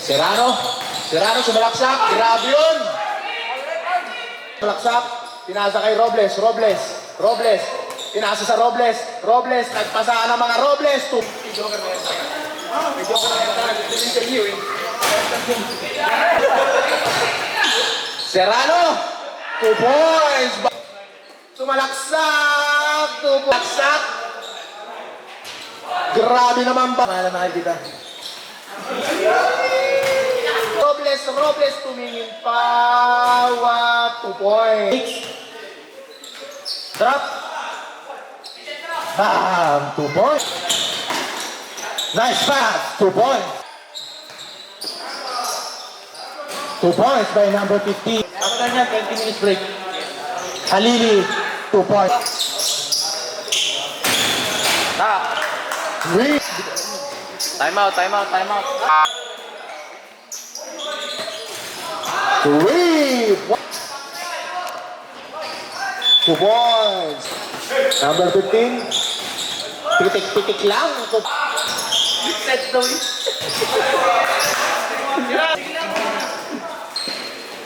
Serrano. Serrano sumalaksak. Grabe yun. Sumalaksak. Pinasa kay Robles. Robles. Robles. Pinasa sa Robles. Robles. Nagpasaan ng mga Robles. Serrano. 2 points. Sumalaksak. 2 points. Sumalaksak. Grabe naman ba? Mahal kita. Robles, Robles tumingin pa. 2 points. Drop. Bam! 2 points. Nice pass. 2 points. 2 points by number 15. After niya, 20 minutes break. Halili, 2 points. Time out, time out, time out. 3 2 points. Number 15. Titik-titik lang. Set daw yun.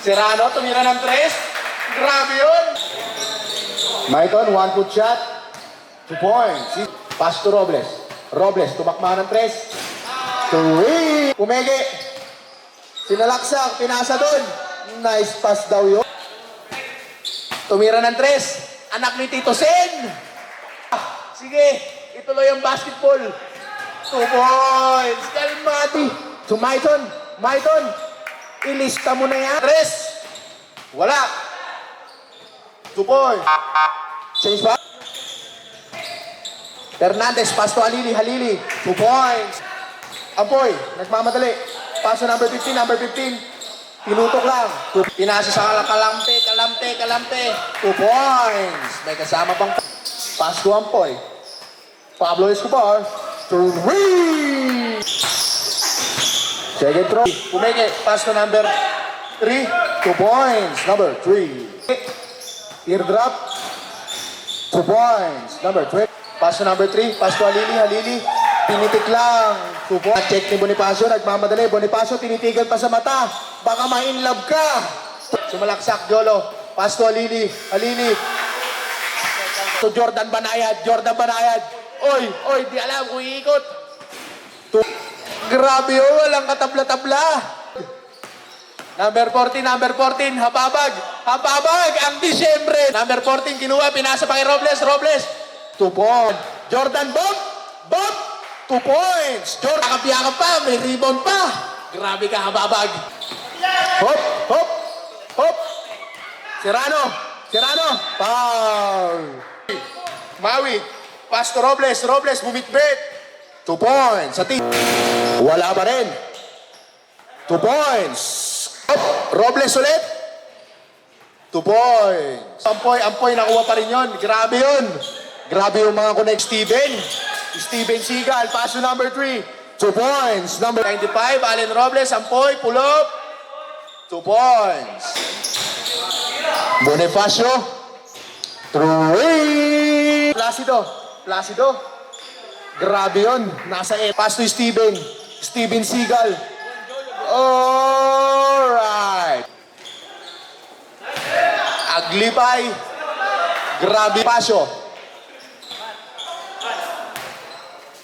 Serrano, tumira ng 3. Grabe yun. Maiton, 1 foot shot. 2 points. Pass to Robles. Robles, tumakma ng 3. Pumege. Sinalaksak, pinasa doon. Nice pass daw yun. Tumira ng 3. Anak ni Tito Sen. Sige, ituloy ang basketball. 2 points. Kalmati. So, Maiton. Maiton. Ilista mo na yan. 3. Wala. 2 points. Change back. Fernandez, pass to Halili. Halili. 2 points. Ampoy, nagmamadali. Paso number 15, number 15. Pinutok lang. Pinasa sa Kalamte, Kalamte, Kalamte. 2 points. May kasama pang pass to Ampoy. Pablo Escobar. 3. Second throw. Pumeke, pass to number 3. 2 points. Number 3. Teardrop. 2 points. Number 3. Pass to number 3. Pass to Halili. Halili. Pinitik lang. 2 points. Check ni Bonifacio. Nagmamadali. Bonifacio tinitigan pa sa mata. Baka ma-inlove ka. Sumalaksak. Jolo. Pass to Halili. Halili. To Jordan Banayad. Jordan Banayad. Oy. Oy. Di alam kung iikot. Grabe yun. Walang katabla-tabla. Number 14. Number 14. Hababag. Hababag. Ang Disyembre. Number 14. Kinuha. Pinasa pa kay Robles. Robles. 2 points. Jordan Bob. Bob. 2 points. Jordan. Yakap-yakap pa. May rebound pa. Grabe ka, Hababag. Hop. Hop. Hop. Serrano. Serrano. Foul. Maui. Pass to Robles. Robles. Bumit-bit. 2 points. Sa team. Wala pa rin. 2 points. Hop. Robles ulit. 2 points. Ampoy. Ampoy. Nakuha pa rin yun. Grabe yun. Grabe yung mga connect. Steven. Steven Seagal. Paso number 3. 2 points. Number 95. Allen Robles. Ampoy. Pull up. 2 points. Bonifacio. 3. Placido. Placido. Grabe yun. Nasa E. Pass to Steven. Steven Seagal. Alright. Aglipay. Grabe. Pasyo.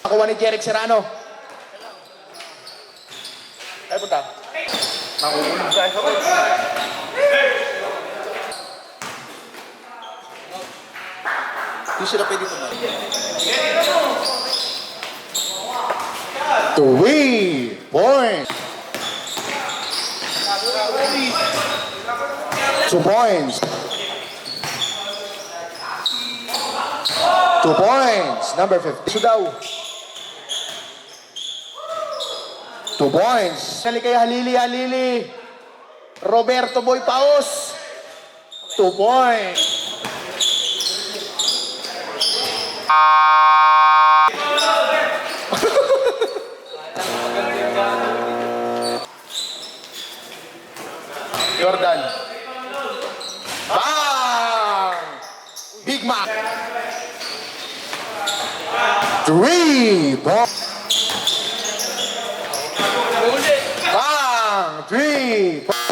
Nakuha ni Jeric Serrano. Ay, punta. Nakuha sa isa ko. Hindi sila pwede ito. 3 points. 2 points. 2 points. Number 50. Sudaw. 2 points. Sali kay Halili. Halili. Roberto Boy Paos. 2 points. Jordan. Bang! Big Mac. 3 points. 5. ang 3,